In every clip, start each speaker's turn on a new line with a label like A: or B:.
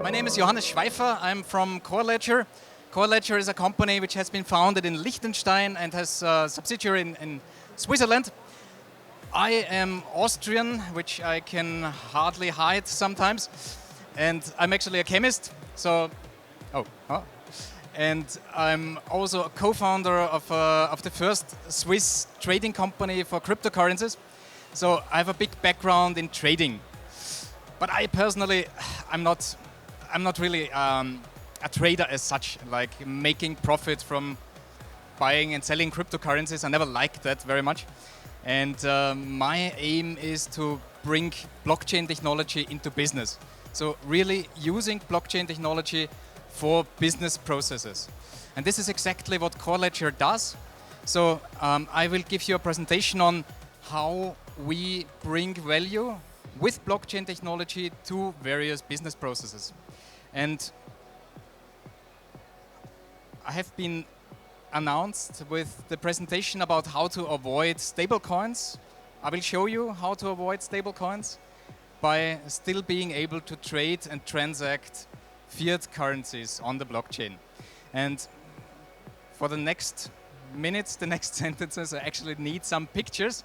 A: My name is Johannes Schweifer. I'm from CoreLedger. CoreLedger is a company which has been founded in Liechtenstein and has a subsidiary in Switzerland. I am Austrian, which I can hardly hide sometimes, and I'm actually a chemist. And I'm also a co-founder of the first Swiss trading company for cryptocurrencies. So I have a big background in trading. But I personally, I'm not really a trader as such, like making profit from buying and selling cryptocurrencies. I never liked that very much. And my aim is to bring blockchain technology into business. So really using blockchain technology for business processes. And this is exactly what CoreLedger does. So I will give you a presentation on how we bring value with blockchain technology to various business processes. And I have been announced with the presentation about how to avoid stablecoins. I will show you how to avoid stablecoins by still being able to trade and transact fiat currencies on the blockchain. And for the next minutes, the next sentences, I actually need some pictures.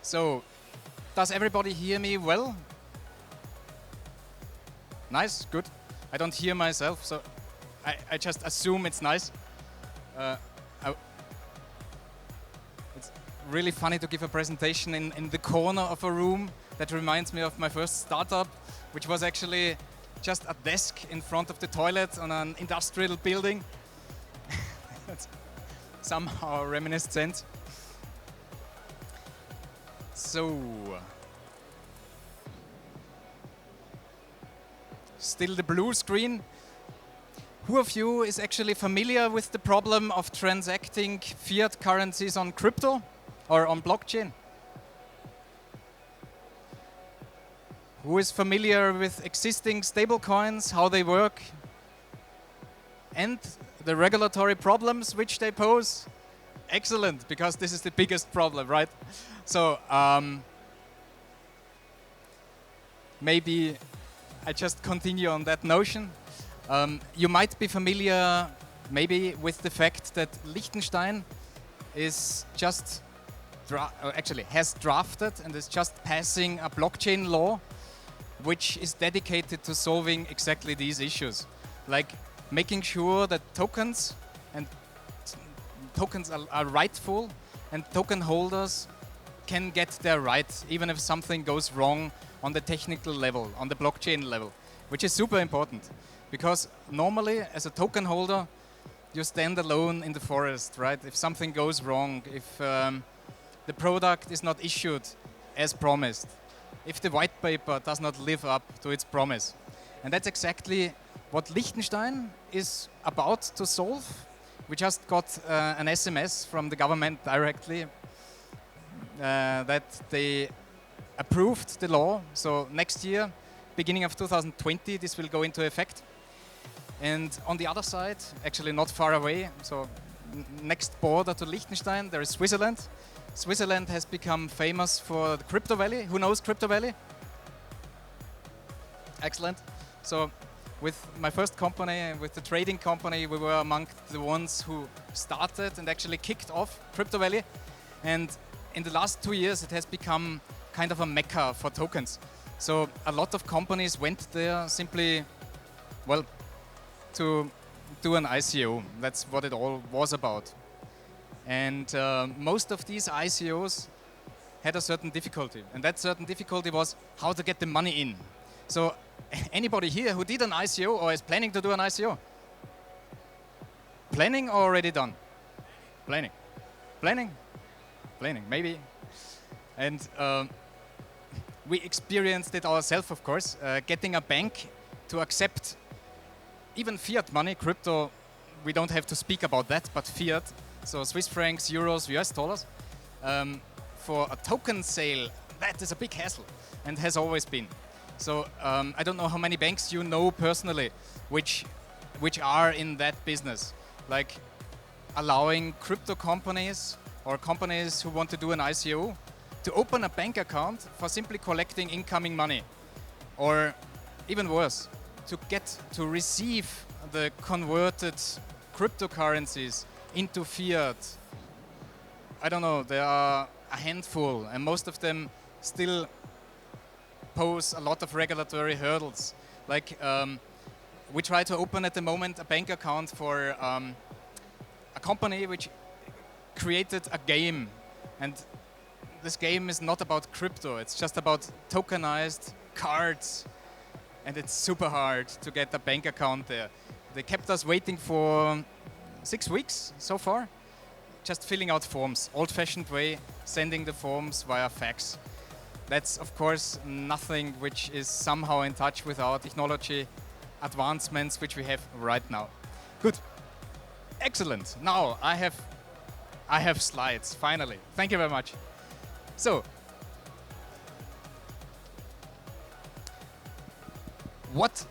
A: So, does everybody hear me well? Nice, good. I don't hear myself, so I just assume it's nice. It's really funny to give a presentation in the corner of a room. That reminds me of my first startup, which was actually just a desk in front of the toilet on an industrial building. That's somehow reminiscent. So, still the blue screen. Who of you is actually familiar with the problem of transacting fiat currencies on crypto or on blockchain? Who is familiar with existing stablecoins, how they work, and the regulatory problems which they pose? Excellent, because this is the biggest problem, right? So maybe I just continue on that notion. You might be familiar maybe with the fact that Liechtenstein is just has drafted and is just passing a blockchain law which is dedicated to solving exactly these issues, like making sure that tokens are rightful and token holders can get their rights even if something goes wrong on the technical level, on the blockchain level, which is super important. Because normally, as a token holder, you stand alone in the forest, right? If something goes wrong, if the product is not issued as promised, if the white paper does not live up to its promise. And that's exactly what Liechtenstein is about to solve. We just got an SMS from the government directly that they approved the law. So next year, beginning of 2020, this will go into effect. And on the other side, actually not far away, so next border to Liechtenstein, there is Switzerland. Switzerland has become famous for the Crypto Valley. Who knows Crypto Valley? Excellent. So with my first company, with the trading company, we were among the ones who started and actually kicked off Crypto Valley. And in the last 2 years, it has become kind of a mecca for tokens. So a lot of companies went there simply, well, to do an ICO. That's what it all was about. And most of these ICOs had a certain difficulty. And that certain difficulty was how to get the money in. So anybody here who did an ICO or is planning to do an ICO? Planning or already done? Planning. Planning? Planning, maybe. And we experienced it ourselves, of course, getting a bank to accept even fiat money, crypto, we don't have to speak about that, but fiat, so Swiss francs, euros, US dollars, for a token sale, that is a big hassle and has always been. So I don't know how many banks you know personally which are in that business, like allowing crypto companies or companies who want to do an ICO to open a bank account for simply collecting incoming money. Or even worse, to receive the converted cryptocurrencies into fiat. I don't know, there are a handful, and most of them still pose a lot of regulatory hurdles. Like we try to open at the moment a bank account for a company which created a game, and this game is not about crypto, it's just about tokenized cards, and it's super hard to get a bank account there. They kept us waiting for 6 weeks so far, just filling out forms, old-fashioned way, sending the forms via fax. That's of course nothing which is somehow in touch with our technology advancements which we have right now. Good, excellent. Now I have slides, finally. Thank you very much. So, what,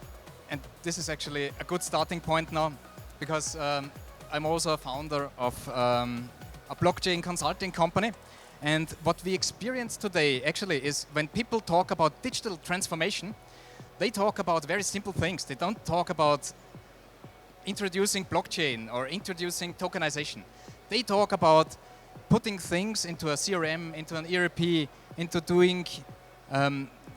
A: and this is actually a good starting point now, because I'm also a founder of a blockchain consulting company. And what we experience today actually is when people talk about digital transformation, they talk about very simple things. They don't talk about introducing blockchain or introducing tokenization. They talk about putting things into a CRM, into an ERP, into doing,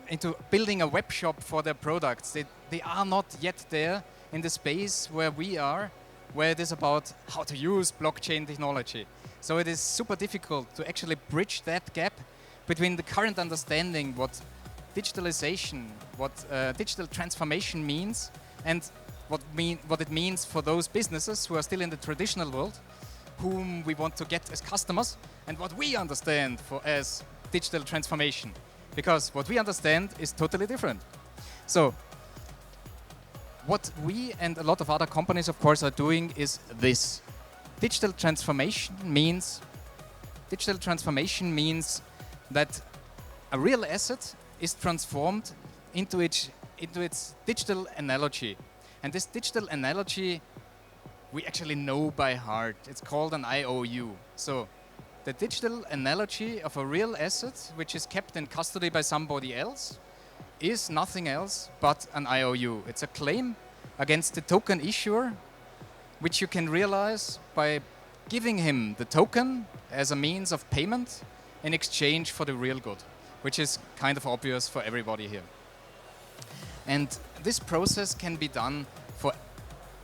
A: into building a web shop for their products. They are not yet there in the space where we are, where it is about how to use blockchain technology. So it is super difficult to actually bridge that gap between the current understanding what digitalization, what digital transformation means, and what it means for those businesses who are still in the traditional world, whom we want to get as customers, and what we understand as digital transformation. Because what we understand is totally different. So, what we and a lot of other companies, of course, are doing is this. Digital transformation means that a real asset is transformed into its digital analogy. And this digital analogy we actually know by heart. It's called an IOU. So the digital analogy of a real asset which is kept in custody by somebody else is nothing else but an IOU. It's a claim against the token issuer, which you can realize by giving him the token as a means of payment in exchange for the real good, which is kind of obvious for everybody here. And this process can be done for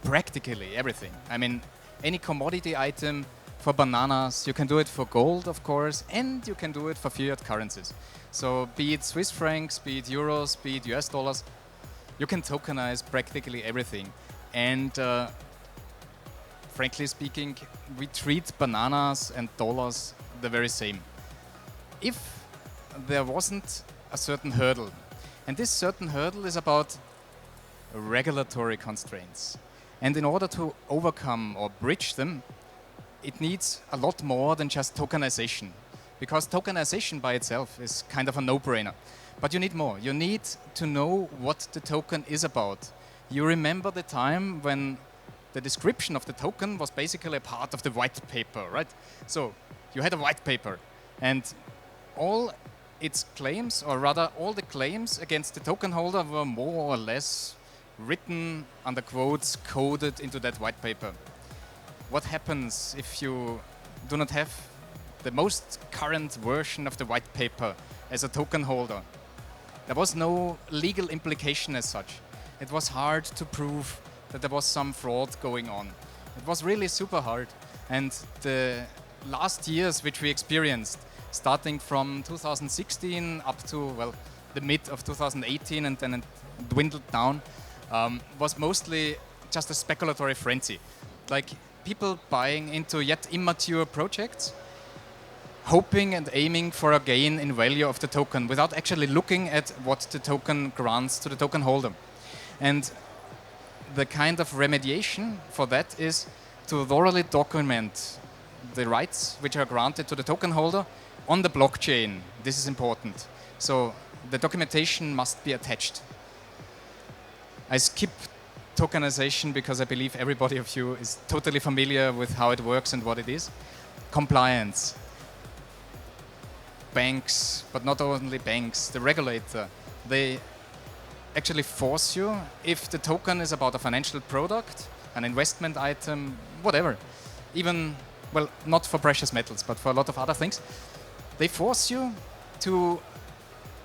A: practically everything. I mean, any commodity item. For bananas, you can do it for gold, of course, and you can do it for fiat currencies. So be it Swiss francs, be it euros, be it US dollars, you can tokenize practically everything. And frankly speaking, we treat bananas and dollars the very same. If there wasn't a certain hurdle, and this certain hurdle is about regulatory constraints. And in order to overcome or bridge them, it needs a lot more than just tokenization, because tokenization by itself is kind of a no-brainer. But you need more. You need to know what the token is about. You remember the time when the description of the token was basically a part of the white paper, right? So you had a white paper, and all its claims, or rather all the claims against the token holder were more or less written under quotes, coded into that white paper. What happens if you do not have the most current version of the white paper as a token holder? There was no legal implication as such. It was hard to prove that there was some fraud going on. It was really super hard. And the last years which we experienced, starting from 2016 up to, well, the mid of 2018, and then it dwindled down, was mostly just a speculatory frenzy. Like, people buying into yet immature projects, hoping and aiming for a gain in value of the token without actually looking at what the token grants to the token holder. And the kind of remediation for that is to thoroughly document the rights which are granted to the token holder on the blockchain. This is important. So the documentation must be attached. I skip tokenization because I believe everybody of you is totally familiar with how it works and what it is. Compliance. Banks, but not only banks, the regulator, they actually force you, if the token is about a financial product, an investment item, whatever, even, well, not for precious metals, but for a lot of other things, they force you to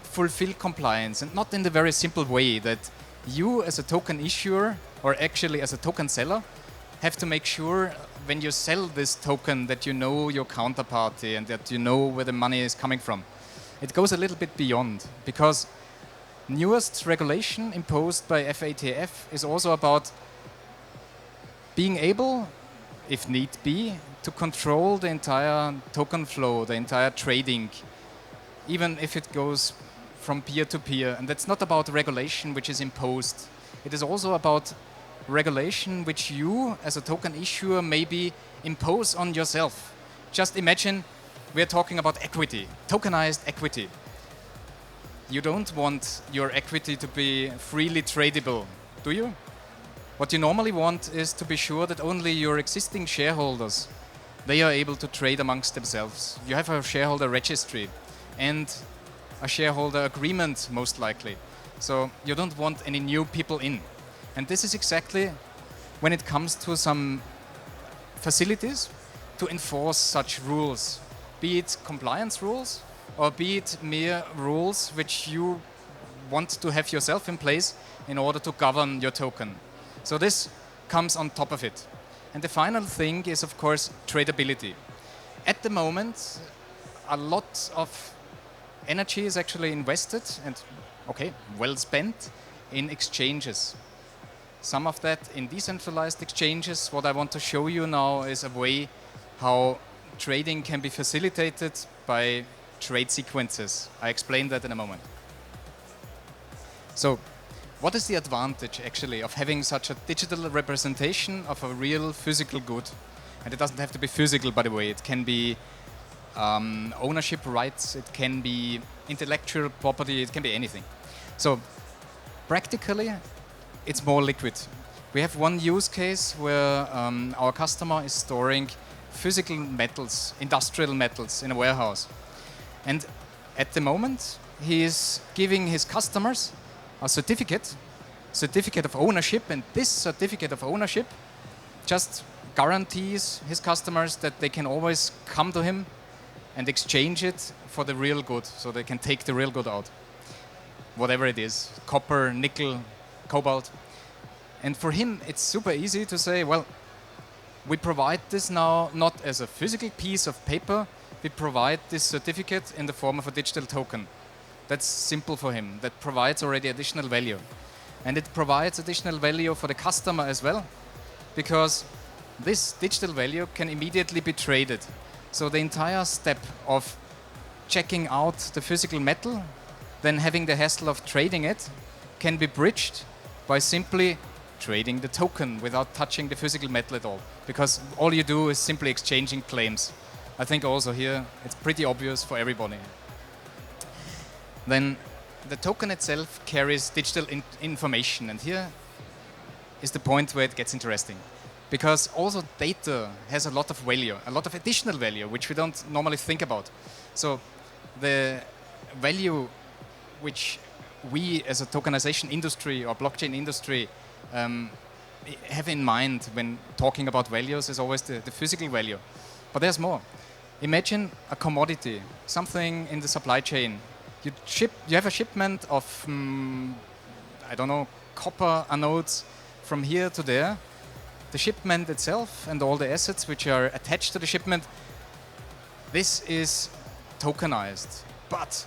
A: fulfill compliance, and not in the very simple way that you as a token issuer, or actually as a token seller, have to make sure when you sell this token that you know your counterparty and that you know where the money is coming from. It goes a little bit beyond, because newest regulation imposed by FATF is also about being able, if need be, to control the entire token flow, the entire trading, even if it goes from peer to peer. And that's not about regulation which is imposed. It is also about regulation which you, as a token issuer, maybe impose on yourself. Just imagine we're talking about equity, tokenized equity. You don't want your equity to be freely tradable, do you? What you normally want is to be sure that only your existing shareholders, they are able to trade amongst themselves. You have a shareholder registry and a shareholder agreement, most likely. So you don't want any new people in. And this is exactly when it comes to some facilities to enforce such rules, be it compliance rules or be it mere rules which you want to have yourself in place in order to govern your token. So this comes on top of it. And the final thing is, of course, tradability. At the moment, a lot of energy is actually invested and, okay, well spent in exchanges. Some of that in decentralized exchanges. What I want to show you now is a way how trading can be facilitated by trade sequences. I explain that in a moment. So, what is the advantage actually of having such a digital representation of a real physical good? And it doesn't have to be physical, by the way. It can be ownership rights, it can be intellectual property, it can be anything. So, practically, it's more liquid. We have one use case where our customer is storing physical metals, industrial metals in a warehouse. And at the moment, he is giving his customers a certificate of ownership, and this certificate of ownership just guarantees his customers that they can always come to him and exchange it for the real good, so they can take the real good out. Whatever it is, copper, nickel, cobalt. And for him, it's super easy to say, well, we provide this now not as a physical piece of paper, we provide this certificate in the form of a digital token. That's simple for him. That provides already additional value. And it provides additional value for the customer as well, because this digital value can immediately be traded. So the entire step of checking out the physical metal, then having the hassle of trading it, can be bridged by simply trading the token without touching the physical metal at all. Because all you do is simply exchanging claims. I think also here it's pretty obvious for everybody. Then the token itself carries digital information, and here is the point where it gets interesting. Because also data has a lot of value, a lot of additional value, which we don't normally think about. So the value which we as a tokenization industry or blockchain industry have in mind when talking about values is always the physical value. But there's more. Imagine a commodity, something in the supply chain. You have a shipment of, I don't know, copper anodes from here to there. The shipment itself and all the assets which are attached to the shipment, this is tokenized. But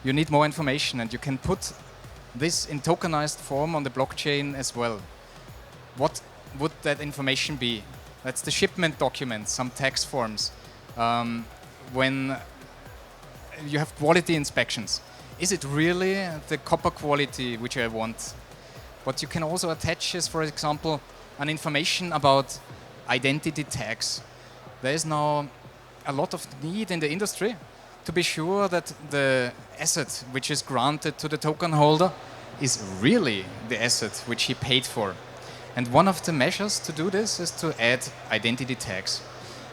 A: you need more information, and you can put this in tokenized form on the blockchain as well. What would that information be? That's the shipment documents, some tax forms. When you have quality inspections, is it really the copper quality which I want? What you can also attach is, for example, an information about identity tags. There is now a lot of need in the industry to be sure that the asset which is granted to the token holder is really the asset which he paid for. And one of the measures to do this is to add identity tags.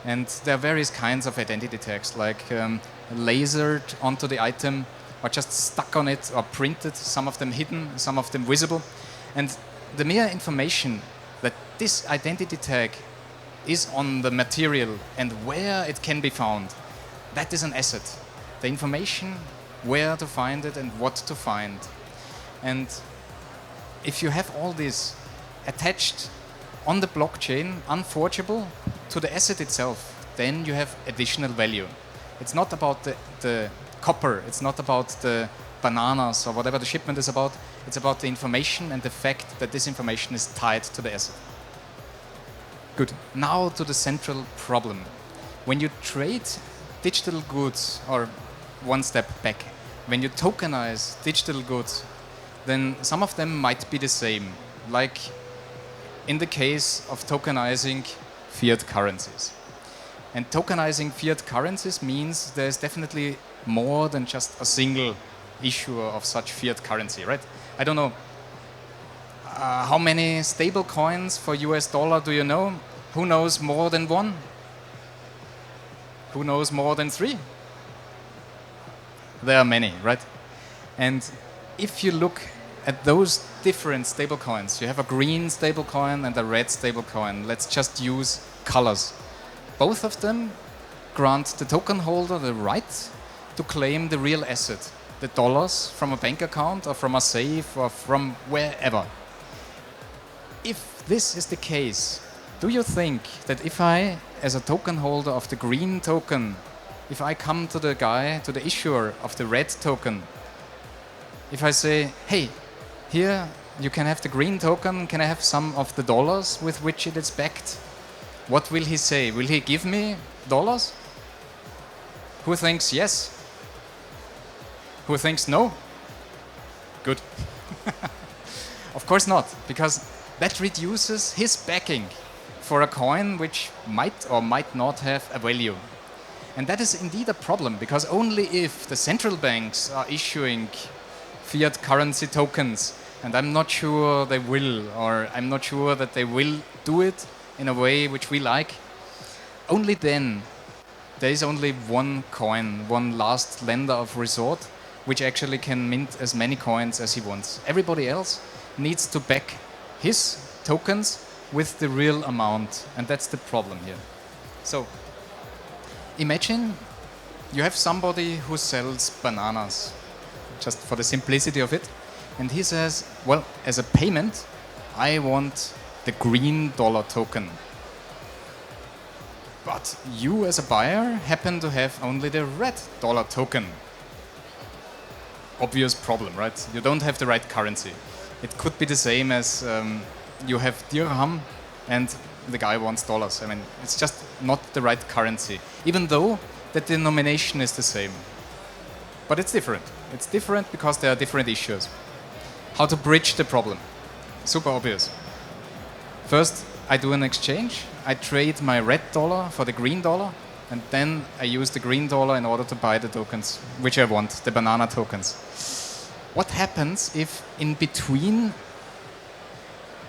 A: And there are various kinds of identity tags, like lasered onto the item, or just stuck on it or printed, some of them hidden, some of them visible. And the mere information that this identity tag is on the material and where it can be found, that is an asset. The information, where to find it and what to find. And if you have all this attached on the blockchain, unforgeable to the asset itself, then you have additional value. It's not about the copper, it's not about the bananas or whatever the shipment is about, it's about the information and the fact that this information is tied to the asset. Good. Now to the central problem. When you trade digital goods, or one step back, when you tokenize digital goods, then some of them might be the same, like in the case of tokenizing fiat currencies. And tokenizing fiat currencies means there's definitely more than just a single issuer of such fiat currency, right? I don't know how many stable coins for US dollar do you know? Who knows more than one? Who knows more than three? There are many, right? And if you look at those different stablecoins, you have a green stablecoin and a red stablecoin. Let's just use colors. Both of them grant the token holder the right to claim the real asset, the dollars from a bank account or from a safe or from wherever. If this is the case, do you think that if I, as a token holder of the green token, if I come to the guy, to the issuer of the red token, if I say, hey, here you can have the green token, can I have some of the dollars with which it is backed? What will he say? Will he give me dollars? Who thinks yes? Who thinks no? Good. Of course not, because that reduces his backing for a coin which might or might not have a value. And that is indeed a problem, because only if the central banks are issuing fiat currency tokens, and I'm not sure they will, or I'm not sure that they will do it in a way which we like, only then there is only one coin, one last lender of resort, which actually can mint as many coins as he wants. Everybody else needs to back his tokens with the real amount, and that's the problem here. So imagine you have somebody who sells bananas, just for the simplicity of it, and he says, well, as a payment, I want the green dollar token. But you as a buyer happen to have only the red dollar token. Obvious problem, right? You don't have the right currency. It could be the same as you have dirham and the guy wants dollars. I mean, it's just not the right currency, even though the denomination is the same. But it's different. It's different because there are different issues. How to bridge the problem? Super obvious. First, I do an exchange. I trade my red dollar for the green dollar, and then I use the green dollar in order to buy the tokens, which I want, the banana tokens. What happens if in between,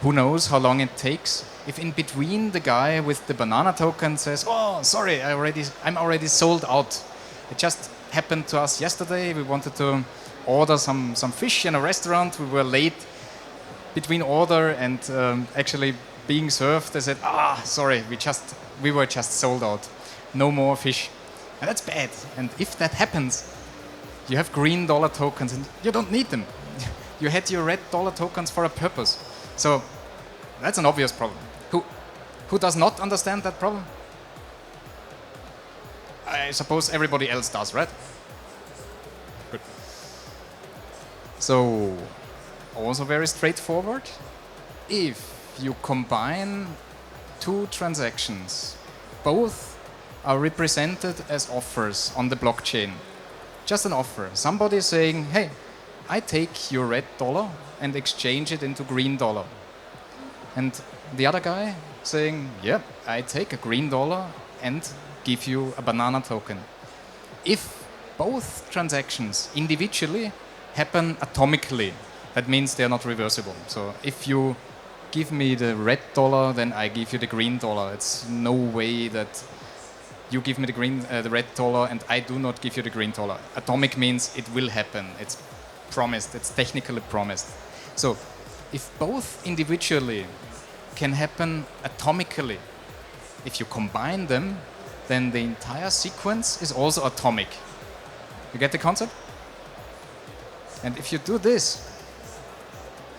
A: who knows how long it takes, if in between the guy with the banana token says, oh, sorry, I'm already sold out. It just happened to us yesterday. We wanted to order some fish in a restaurant. We were late between order and actually being served. They said, sorry, we were just sold out. No more fish. And that's bad. And if that happens, you have green dollar tokens and you don't need them. You had your red dollar tokens for a purpose. So that's an obvious problem. Who does not understand that problem? I suppose everybody else does, right? Good. So, also very straightforward. If you combine two transactions, both are represented as offers on the blockchain. Just an offer. Somebody is saying, hey, I take your red dollar and exchange it into green dollar. And the other guy saying, yeah, I take a green dollar and give you a banana token. If both transactions individually happen atomically, that means they are not reversible. So if you give me the red dollar, then I give you the green dollar. It's no way that you give me the red dollar, and I do not give you the green dollar. Atomic means it will happen. It's promised. It's technically promised. So, if both individually can happen atomically, if you combine them, then the entire sequence is also atomic. You get the concept? And if you do this,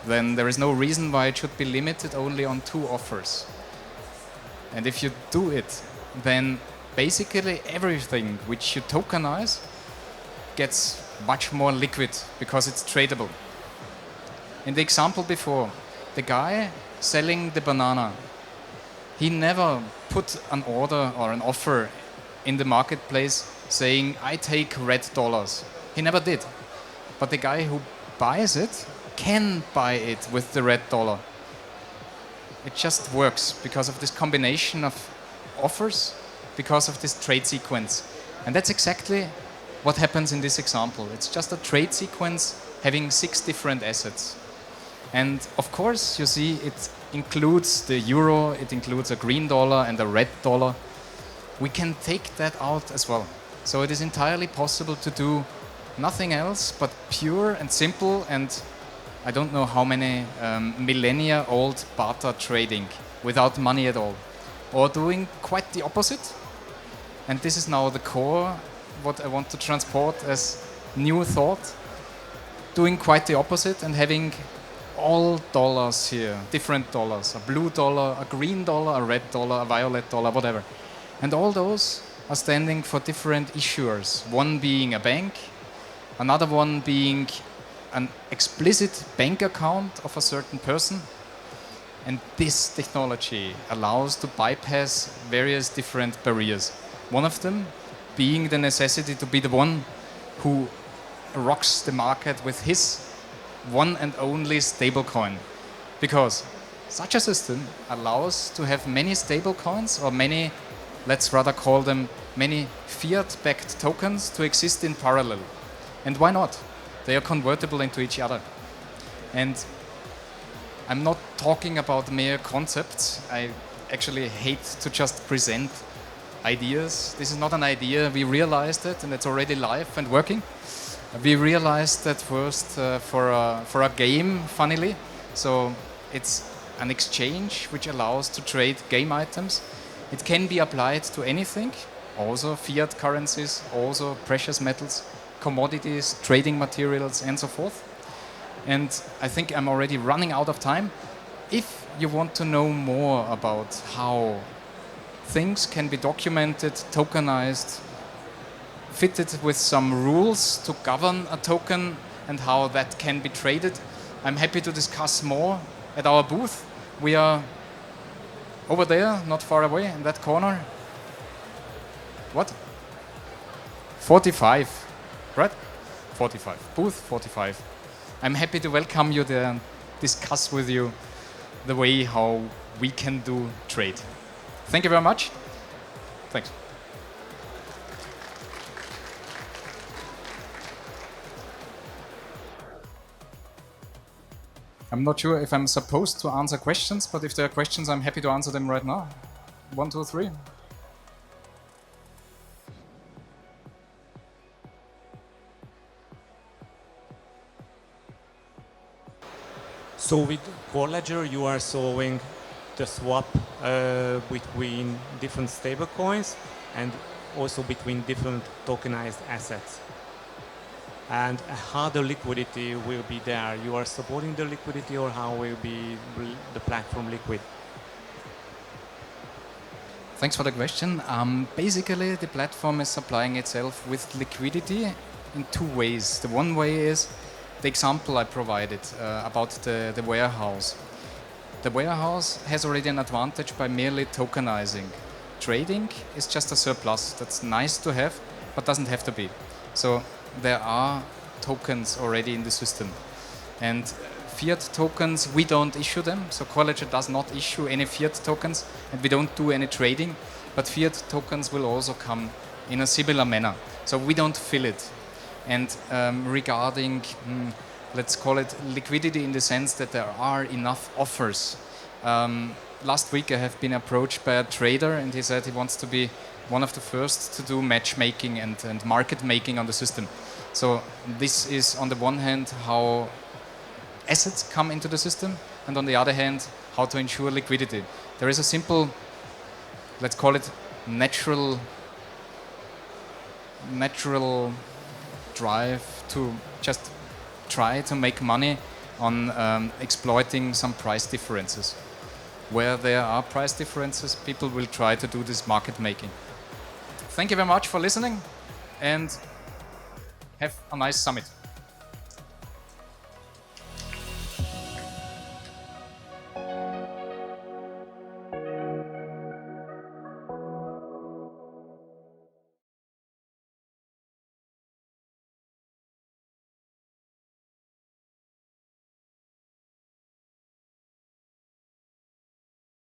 A: then there is no reason why it should be limited only on 2 offers. And if you do it, then basically everything which you tokenize gets much more liquid because it's tradable. In the example before, the guy selling the banana, he never put an order or an offer in the marketplace saying, I take red dollars. He never did. But the guy who buys it can buy it with the red dollar. It just works because of this combination of offers, because of this trade sequence. And that's exactly what happens in this example. It's just a trade sequence having 6 different assets. And of course, you see, it includes the euro, it includes a green dollar and a red dollar. We can take that out as well. So it is entirely possible to do nothing else but pure and simple, and I don't know how many millennia old barter trading without money at all. Or doing quite the opposite. And this is now the core, what I want to transport as new thought. Doing quite the opposite and having all dollars here, different dollars, a blue dollar, a green dollar, a red dollar, a violet dollar, whatever. And all those are standing for different issuers. One being a bank, another one being an explicit bank account of a certain person. And this technology allows to bypass various different barriers. One of them being the necessity to be the one who rocks the market with his one and only stablecoin. Because such a system allows to have many stablecoins, or many, let's rather call them many fiat-backed tokens, to exist in parallel. And why not? They are convertible into each other. And I'm not talking about mere concepts. I actually hate to just present ideas. This is not an idea. We realized it, and it's already live and working. We realized that first for a game, funnily. So it's an exchange which allows to trade game items. It can be applied to anything, also fiat currencies, also precious metals, commodities, trading materials, and so forth. And I think I'm already running out of time. If you want to know more about how things can be documented, tokenized, fitted with some rules to govern a token and how that can be traded, I'm happy to discuss more at our booth. We are over there, not far away, in that corner. What? 45, right? 45, booth 45. I'm happy to welcome you there and discuss with you the way how we can do trade. Thank you very much. Thanks. I'm not sure if I'm supposed to answer questions, but if there are questions, I'm happy to answer them right now. 1, 2, 3.
B: So with CoreLedger, you are solving the swap between different stablecoins and also between different tokenized assets. And how the liquidity will be there? You are supporting the liquidity, or how will be the platform liquid?
A: Thanks for the question. Basically, the platform is supplying itself with liquidity in 2 ways. The one way is the example I provided about the warehouse. The warehouse has already an advantage by merely tokenizing. Trading is just a surplus. That's nice to have, but doesn't have to be. So there are tokens already in the system. And fiat tokens, we don't issue them. So CoreLedger does not issue any fiat tokens, and we don't do any trading. But fiat tokens will also come in a similar manner. So we don't fill it. And regarding, let's call it liquidity, in the sense that there are enough offers. Last week I have been approached by a trader, and he said he wants to be one of the first to do matchmaking and market making on the system. So this is on the one hand how assets come into the system, and on the other hand how to ensure liquidity. There is a simple, let's call it natural drive to just try to make money on exploiting some price differences. Where there are price differences, people will try to do this market making. Thank you very much for listening, and have a nice summit.